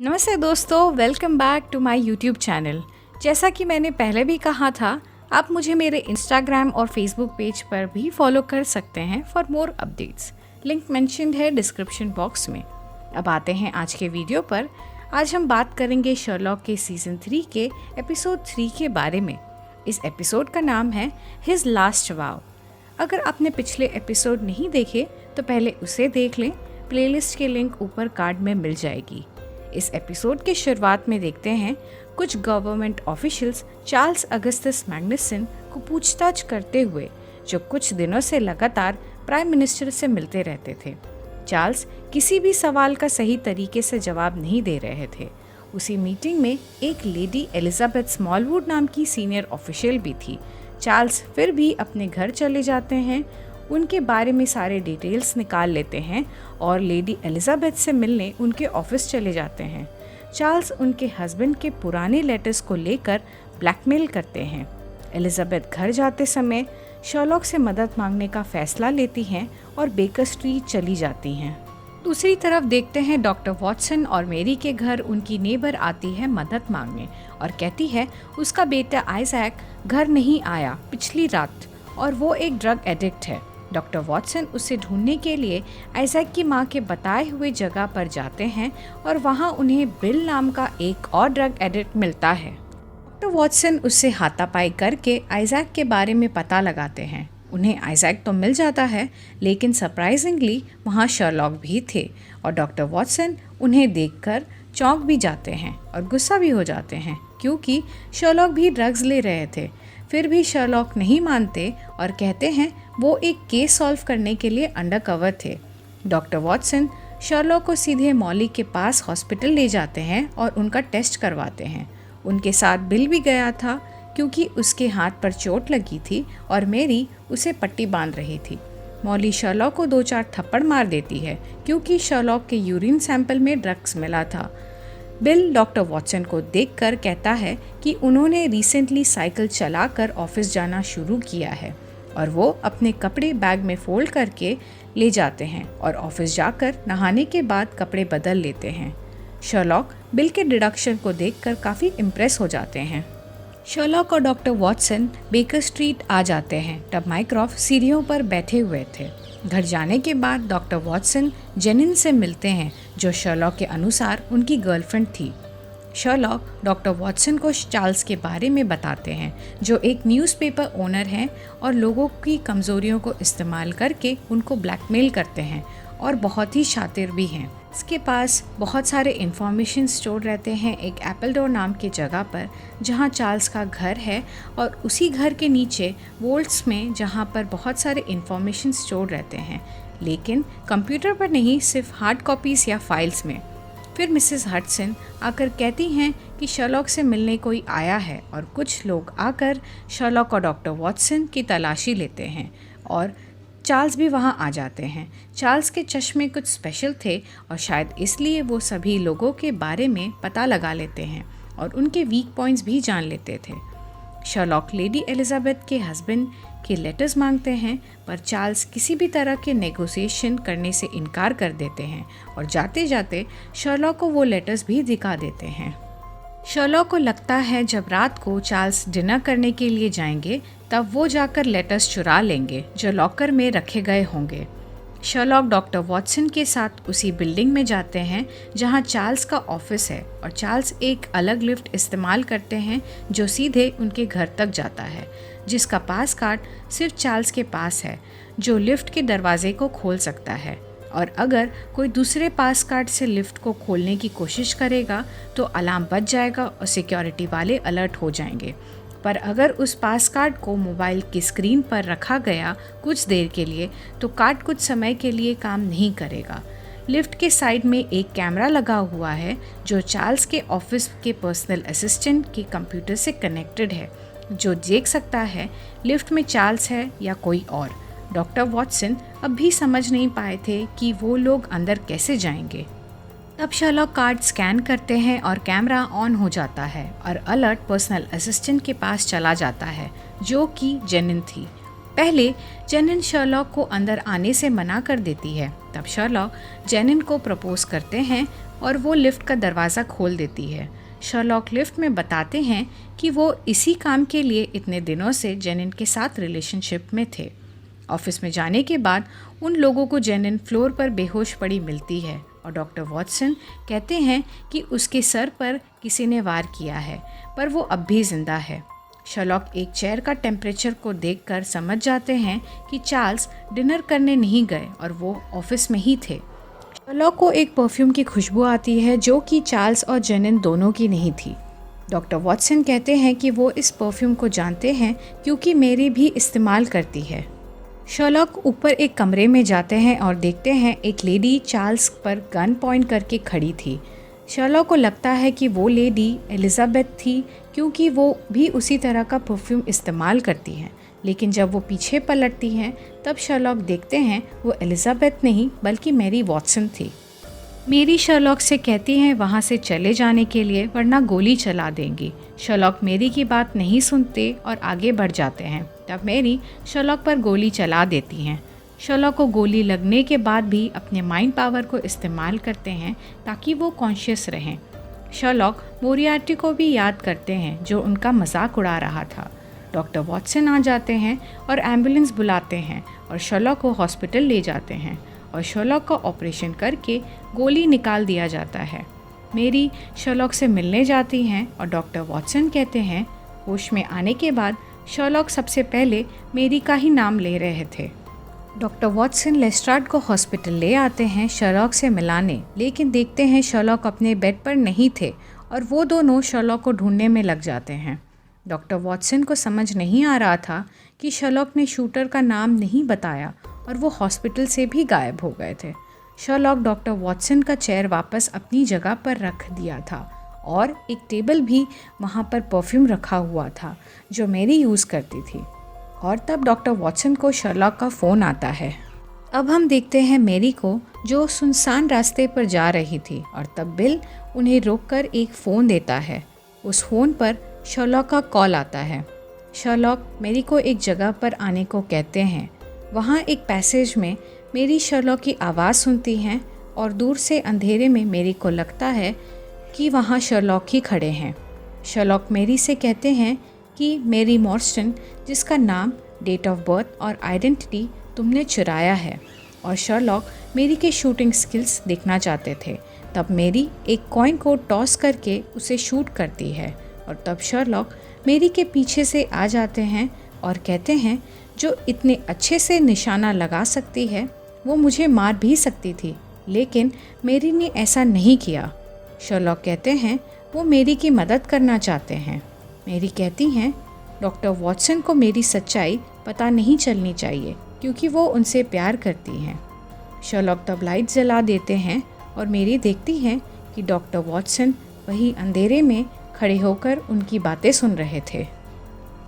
नमस्ते दोस्तों, welcome back to my YouTube channel. जैसा कि मैंने पहले भी कहा था, आप मुझे मेरे इंस्टाग्राम और फेसबुक पेज पर भी फॉलो कर सकते हैं for more updates. Link mentioned है डिस्क्रिप्शन बॉक्स में। अब आते हैं आज के वीडियो पर। आज हम बात करेंगे शर्लॉक के सीज़न 3 के एपिसोड 3 के बारे में। इस एपिसोड का नाम है हिज लास्ट वाव। अगर आपने पिछले एपिसोड नहीं देखे तो पहले उसे देख लें। प्लेलिस्ट के लिंक ऊपर कार्ड में मिल जाएगी। इस एपिसोड के शुरुआत में देखते हैं कुछ government officials Charles Augustus Magnusson को पूछताछ करते हुए, जो कुछ दिनों से लगातार प्राइम मिनिस्टर से मिलते रहते थे। चार्ल्स किसी भी सवाल का सही तरीके से जवाब नहीं दे रहे थे। उसी मीटिंग में एक लेडी एलिजाबेथ स्मॉलवुड नाम की सीनियर ऑफिशियल भी थी। चार्ल्स फिर भी अपने घर चले जाते हैं, उनके बारे में सारे डिटेल्स निकाल लेते हैं और लेडी एलिजाबेथ से मिलने उनके ऑफिस चले जाते हैं। चार्ल्स उनके हस्बैंड के पुराने लेटर्स को लेकर ब्लैकमेल करते हैं। एलिजाबेथ घर जाते समय शर्लॉक से मदद मांगने का फैसला लेती हैं और बेकर स्ट्रीट चली जाती हैं। दूसरी तरफ देखते हैं डॉक्टर वॉटसन और मेरी के घर उनकी नेबर आती है मदद मांगने और कहती है उसका बेटा आइजैक घर नहीं आया पिछली रात और वो एक ड्रग एडिक्ट है। डॉक्टर वॉटसन उसे ढूंढने के लिए आइजैक की मां के बताए हुए जगह पर जाते हैं और वहां उन्हें बिल नाम का एक और ड्रग एडिक्ट मिलता है। डॉक्टर वॉटसन उससे हाथापाई करके आइजैक के बारे में पता लगाते हैं। उन्हें आइजैक तो मिल जाता है, लेकिन सरप्राइजिंगली वहां शर्लॉक भी थे और डॉक्टर वॉटसन उन्हें देखकर चौंक भी जाते हैं और गुस्सा भी हो जाते हैं, क्योंकि शर्लॉक भी ड्रग्स ले रहे थे। फिर भी शर्लॉक नहीं मानते और कहते हैं वो एक केस सॉल्व करने के लिए अंडरकवर थे। डॉक्टर वॉटसन शर्लॉक को सीधे मॉली के पास हॉस्पिटल ले जाते हैं और उनका टेस्ट करवाते हैं। उनके साथ बिल भी गया था, क्योंकि उसके हाथ पर चोट लगी थी और मेरी उसे पट्टी बांध रही थी। मॉली शर्लॉक को 2-4 थप्पड़ मार देती है, क्योंकि शर्लॉक के यूरिन सैंपल में ड्रग्स मिला था। बिल डॉक्टर वॉटसन को देखकर कहता है कि उन्होंने रिसेंटली साइकिल चलाकर ऑफिस जाना शुरू किया है और वो अपने कपड़े बैग में फोल्ड करके ले जाते हैं और ऑफिस जाकर नहाने के बाद कपड़े बदल लेते हैं। शर्लॉक बिल के डिडक्शन को देखकर काफ़ी इम्प्रेस हो जाते हैं। शर्लॉक और डॉक्टर वॉटसन बेकर स्ट्रीट आ जाते हैं तब माइक्रॉफ सीढ़ियों पर बैठे हुए थे। घर जाने के बाद डॉक्टर वॉटसन जेनिन से मिलते हैं, जो शर्लॉक के अनुसार उनकी गर्लफ्रेंड थी। शर्लॉक डॉक्टर वॉटसन को चार्ल्स के बारे में बताते हैं, जो एक न्यूज़पेपर ओनर हैं और लोगों की कमज़ोरियों को इस्तेमाल करके उनको ब्लैकमेल करते हैं और बहुत ही शातिर भी हैं। इसके पास बहुत सारे इंफॉर्मेशन स्टोर रहते हैं एक एप्पलडोर नाम की जगह पर, जहां चार्ल्स का घर है, और उसी घर के नीचे वोल्ट्स में जहां पर बहुत सारे इंफॉर्मेशन स्टोर रहते हैं, लेकिन कंप्यूटर पर नहीं, सिर्फ हार्ड कॉपीज़ या फाइल्स में। फिर मिसेस हडसन आकर कहती हैं कि शर्लॉक से मिलने कोई आया है और कुछ लोग आकर शर्लॉक और डॉक्टर वॉटसन की तलाशी लेते हैं और चार्ल्स भी वहां आ जाते हैं। चार्ल्स के चश्मे कुछ स्पेशल थे और शायद इसलिए वो सभी लोगों के बारे में पता लगा लेते हैं और उनके वीक पॉइंट्स भी जान लेते थे। शर्लॉक लेडी एलिजाबेथ के हस्बैंड के लेटर्स मांगते हैं, पर चार्ल्स किसी भी तरह के नेगोशिएशन करने से इनकार कर देते हैं और जाते जाते शर्लॉक को वो लेटर्स भी दिखा देते हैं। शर्लॉक को लगता है जब रात को चार्ल्स डिनर करने के लिए जाएंगे तब वो जाकर लेटर्स चुरा लेंगे जो लॉकर में रखे गए होंगे। शर्लॉक डॉक्टर वॉटसन के साथ उसी बिल्डिंग में जाते हैं जहां चार्ल्स का ऑफिस है और चार्ल्स एक अलग लिफ्ट इस्तेमाल करते हैं जो सीधे उनके घर तक जाता है, जिसका पास कार्ड सिर्फ चार्ल्स के पास है, जो लिफ्ट के दरवाजे को खोल सकता है। और अगर कोई दूसरे पास कार्ड से लिफ्ट को खोलने की कोशिश करेगा तो अलार्म बज जाएगा और सिक्योरिटी वाले अलर्ट हो जाएंगे। पर अगर उस पास कार्ड को मोबाइल की स्क्रीन पर रखा गया कुछ देर के लिए तो कार्ड कुछ समय के लिए काम नहीं करेगा। लिफ्ट के साइड में एक कैमरा लगा हुआ है जो चार्ल्स के ऑफिस के पर्सनल असिस्टेंट के कंप्यूटर से कनेक्टेड है, जो देख सकता है लिफ्ट में चार्ल्स है या कोई और। डॉक्टर वॉटसन अब भी समझ नहीं पाए थे कि वो लोग अंदर कैसे जाएंगे। तब शर्लॉक कार्ड स्कैन करते हैं और कैमरा ऑन हो जाता है और अलर्ट पर्सनल असिस्टेंट के पास चला जाता है, जो कि जेनिन थी। पहले जेनिन शर्लॉक को अंदर आने से मना कर देती है। तब शर्लॉक जेनिन को प्रपोज करते हैं, और वो लिफ्ट का दरवाज़ा खोल देती है। शर्लॉक लिफ्ट में बताते हैं कि वो इसी काम के लिए इतने दिनों से जेनिन के साथ रिलेशनशिप में थे। ऑफिस में जाने के बाद उन लोगों को जेनिन फ्लोर पर बेहोश पड़ी मिलती है और डॉक्टर वॉटसन कहते हैं कि उसके सर पर किसी ने वार किया है, पर वो अब भी जिंदा है। शर्लॉक एक चेयर का टेम्परेचर को देखकर समझ जाते हैं कि चार्ल्स डिनर करने नहीं गए और वो ऑफिस में ही थे। शर्लॉक को एक परफ्यूम की खुशबू आती है जो कि चार्ल्स और जेनिन दोनों की नहीं थी। डॉक्टर वॉटसन कहते हैं कि वो इस परफ्यूम को जानते हैं क्योंकि मेरी भी इस्तेमाल करती है। शर्लॉक ऊपर एक कमरे में जाते हैं और देखते हैं एक लेडी चार्ल्स पर गन पॉइंट करके खड़ी थी। शर्लॉक को लगता है कि वो लेडी एलिजाबेथ थी क्योंकि वो भी उसी तरह का परफ्यूम इस्तेमाल करती हैं, लेकिन जब वो पीछे पलटती हैं तब शर्लॉक देखते हैं वो एलिजाबेथ नहीं बल्कि मैरी वॉटसन थी। मेरी शर्लॉक से कहती हैं वहाँ से चले जाने के लिए वरना गोली चला देंगी। शर्लॉक मेरी की बात नहीं सुनते और आगे बढ़ जाते हैं। तब मेरी शर्लॉक पर गोली चला देती हैं। शर्लॉक को गोली लगने के बाद भी अपने माइंड पावर को इस्तेमाल करते हैं ताकि वो कॉन्शियस रहें। शर्लॉक मोरियार्टी को भी याद करते हैं जो उनका मजाक उड़ा रहा था। डॉक्टर वॉटसन आ जाते हैं और एम्बुलेंस बुलाते हैं और शर्लॉक को हॉस्पिटल ले जाते हैं और शर्लॉक का ऑपरेशन करके गोली निकाल दिया जाता है। मेरी शर्लॉक से मिलने जाती हैं और डॉक्टर वॉटसन कहते हैं होश में आने के बाद शर्लॉक सबसे पहले मेरी का ही नाम ले रहे थे। डॉक्टर वॉटसन लेस्ट्राड को हॉस्पिटल ले आते हैं शर्लॉक से मिलाने, लेकिन देखते हैं शर्लॉक अपने बेड पर नहीं थे और वो दोनों शर्लॉक को ढूंढने में लग जाते हैं। डॉक्टर वॉटसन को समझ नहीं आ रहा था कि शर्लॉक ने शूटर का नाम नहीं बताया और वो हॉस्पिटल से भी गायब हो गए थे। शर्लॉक डॉक्टर वॉटसन का चेयर वापस अपनी जगह पर रख दिया था और एक टेबल भी वहाँ पर परफ्यूम रखा हुआ था जो मेरी यूज़ करती थी। और तब डॉक्टर वॉटसन को शर्लॉक का फ़ोन आता है। अब हम देखते हैं मेरी को जो सुनसान रास्ते पर जा रही थी और तब बिल उन्हें रोककर एक फ़ोन देता है। उस फ़ोन पर शर्लॉक का कॉल आता है। शर्लॉक मेरी को एक जगह पर आने को कहते हैं। वहाँ एक पैसेज में मेरी शर्लॉक की आवाज़ सुनती हैं और दूर से अंधेरे में मेरी को लगता है कि वहाँ शर्लॉक ही खड़े हैं। शर्लॉक मेरी से कहते हैं कि मेरी मॉर्स्टन, जिसका नाम, डेट ऑफ बर्थ और आइडेंटिटी तुमने चुराया है, और शर्लॉक मेरी के शूटिंग स्किल्स देखना चाहते थे। तब मेरी एक कॉइन को टॉस करके उसे शूट करती है और तब शर्लॉक मेरी के पीछे से आ जाते हैं और कहते हैं जो इतने अच्छे से निशाना लगा सकती है वो मुझे मार भी सकती थी, लेकिन मेरी ने ऐसा नहीं किया। शर्लॉक कहते हैं वो मेरी की मदद करना चाहते हैं। मेरी कहती हैं डॉक्टर वॉटसन को मेरी सच्चाई पता नहीं चलनी चाहिए क्योंकि वो उनसे प्यार करती हैं। शर्लॉक तब लाइट जला देते हैं और मेरी देखती हैं कि डॉक्टर वॉटसन वही अंधेरे में खड़े होकर उनकी बातें सुन रहे थे।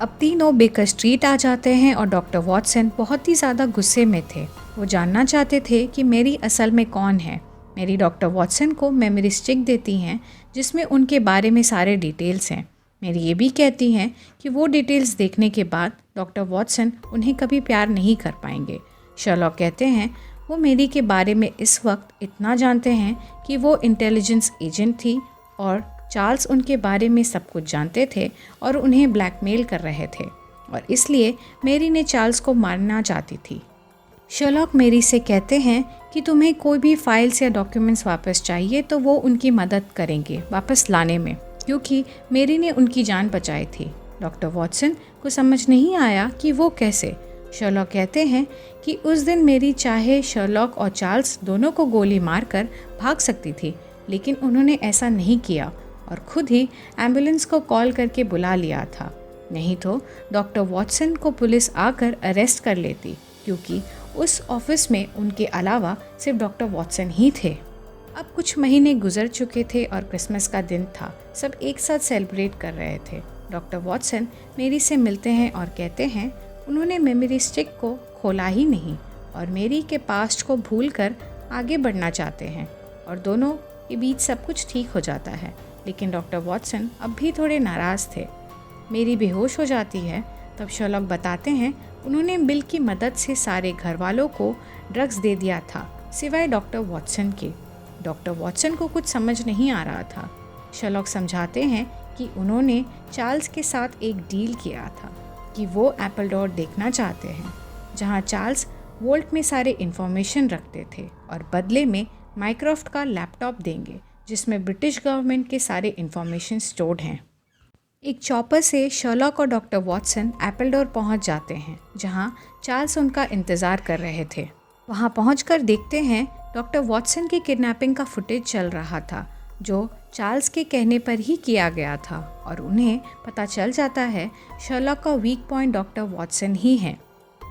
अब तीनों बेकर स्ट्रीट आ जाते हैं और डॉक्टर वॉटसन बहुत ही ज़्यादा गुस्से में थे। वो जानना चाहते थे कि मेरी असल में कौन है। मेरी डॉक्टर वॉटसन को मेमोरी स्टिक देती हैं जिसमें उनके बारे में सारे डिटेल्स हैं। मेरी ये भी कहती हैं कि वो डिटेल्स देखने के बाद डॉक्टर वॉटसन उन्हें कभी प्यार नहीं कर पाएंगे। शर्लॉक कहते हैं वो मेरी के बारे में इस वक्त इतना जानते हैं कि वो इंटेलिजेंस एजेंट थी और चार्ल्स उनके बारे में सब कुछ जानते थे और उन्हें ब्लैकमेल कर रहे थे और इसलिए मेरी ने चार्ल्स को मारना चाहती थी। शर्लॉक मेरी से कहते हैं कि तुम्हें कोई भी फाइल्स या डॉक्यूमेंट्स वापस चाहिए तो वो उनकी मदद करेंगे वापस लाने में, क्योंकि मेरी ने उनकी जान बचाई थी। डॉक्टर वॉटसन को समझ नहीं आया कि वो कैसे। शर्लॉक कहते हैं कि उस दिन मेरी चाहे शर्लॉक और चार्ल्स दोनों को गोली मारकर भाग सकती थी, लेकिन उन्होंने ऐसा नहीं किया और खुद ही एम्बुलेंस को कॉल करके बुला लिया था। नहीं तो डॉक्टर वॉटसन को पुलिस आकर अरेस्ट कर लेती, क्योंकि उस ऑफिस में उनके अलावा सिर्फ डॉक्टर वॉटसन ही थे। अब कुछ महीने गुजर चुके थे और क्रिसमस का दिन था। सब एक साथ सेलिब्रेट कर रहे थे। डॉक्टर वॉटसन मेरी से मिलते हैं और कहते हैं उन्होंने मेमोरी स्टिक को खोला ही नहीं और मेरी के पास्ट को भूलकर आगे बढ़ना चाहते हैं और दोनों के बीच सब कुछ ठीक हो जाता है। लेकिन डॉक्टर वॉटसन अब भी थोड़े नाराज़ थे। मेरी बेहोश हो जाती है। तब शर्लॉक बताते हैं उन्होंने बिल की मदद से सारे घर वालों को ड्रग्स दे दिया था सिवाय डॉक्टर वॉटसन के। डॉक्टर वॉटसन को कुछ समझ नहीं आ रहा था। शर्लॉक समझाते हैं कि उन्होंने चार्ल्स के साथ एक डील किया था कि वो एपलडोर देखना चाहते हैं, जहां चार्ल्स वोल्ट में सारे इन्फॉर्मेशन रखते थे और बदले में माइक्रोफ्ट का लैपटॉप देंगे जिसमें ब्रिटिश गवर्नमेंट के सारे इन्फॉर्मेशन स्टोर्ड हैं। एक चॉपर से शर्लॉक और डॉक्टर वॉटसन एपलडोर पहुंच जाते हैं, जहां चार्ल्स उनका इंतज़ार कर रहे थे। वहां पहुंचकर देखते हैं डॉक्टर वॉटसन की किडनैपिंग का फुटेज चल रहा था, जो चार्ल्स के कहने पर ही किया गया था, और उन्हें पता चल जाता है शर्लॉक का वीक पॉइंट डॉक्टर वॉटसन ही है।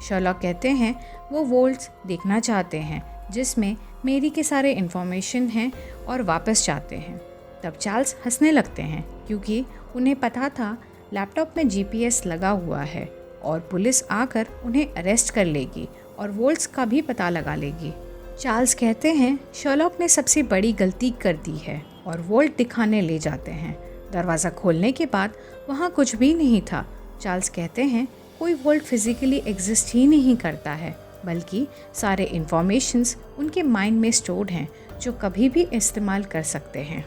शर्लॉक कहते हैं वो वोल्ट्स देखना चाहते हैं जिसमें मेरी के सारे इन्फॉर्मेशन हैं और वापस चाहते हैं। तब चार्ल्स हंसने लगते हैं क्योंकि उन्हें पता था लैपटॉप में GPS लगा हुआ है और पुलिस आकर उन्हें अरेस्ट कर लेगी और वोल्ट्स का भी पता लगा लेगी। चार्ल्स कहते हैं शर्लॉक ने सबसे बड़ी गलती कर दी है और वोल्ट दिखाने ले जाते हैं। दरवाज़ा खोलने के बाद वहाँ कुछ भी नहीं था। चार्ल्स कहते हैं कोई वोल्ट फिजिकली एग्जिस्ट ही नहीं करता है, बल्कि सारे इन्फॉर्मेशंस उनके माइंड में स्टोर्ड हैं जो कभी भी इस्तेमाल कर सकते हैं।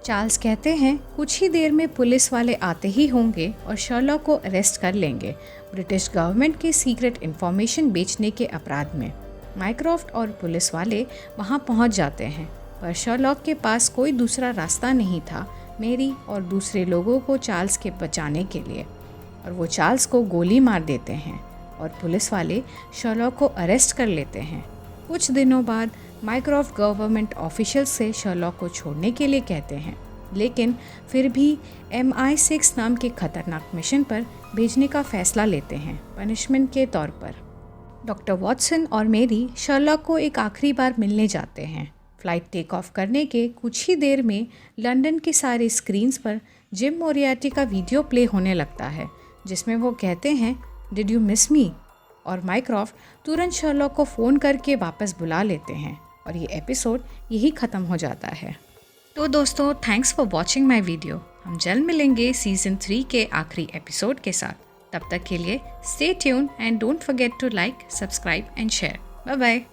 चार्ल्स कहते हैं कुछ ही देर में पुलिस वाले आते ही होंगे और शर्लॉक को अरेस्ट कर लेंगे ब्रिटिश गवर्नमेंट के सीक्रेट इन्फॉर्मेशन बेचने के अपराध में। माइक्रोफ्ट और पुलिस वाले वहां पहुंच जाते हैं, पर शर्लॉक के पास कोई दूसरा रास्ता नहीं था मेरी और दूसरे लोगों को चार्ल्स के बचाने के लिए, और वो चार्ल्स को गोली मार देते हैं और पुलिस वाले शर्लॉक को अरेस्ट कर लेते हैं। कुछ दिनों बाद माइक्रोफ्ट गवर्नमेंट ऑफिशियल से शर्लॉक को छोड़ने के लिए कहते हैं, लेकिन फिर भी MI6 नाम के खतरनाक मिशन पर भेजने का फैसला लेते हैं पनिशमेंट के तौर पर। डॉक्टर वॉटसन और मेरी शर्लॉक को एक आखिरी बार मिलने जाते हैं। फ्लाइट टेक ऑफ करने के कुछ ही देर में लंदन के सारे स्क्रीन्स पर जिम मोरियार्टी का वीडियो प्ले होने लगता है, जिसमें वो कहते हैं डिड यू मिस मी, और माइक्रोफ्ट तुरंत शर्लॉक को फ़ोन करके वापस बुला लेते हैं और ये एपिसोड यही ख़त्म हो जाता है। तो दोस्तों, thanks for watching my video. हम जल्द मिलेंगे सीज़न 3 के आखिरी एपिसोड के साथ। तब तक के लिए stay tune and don't forget to like, subscribe and share. Bye bye.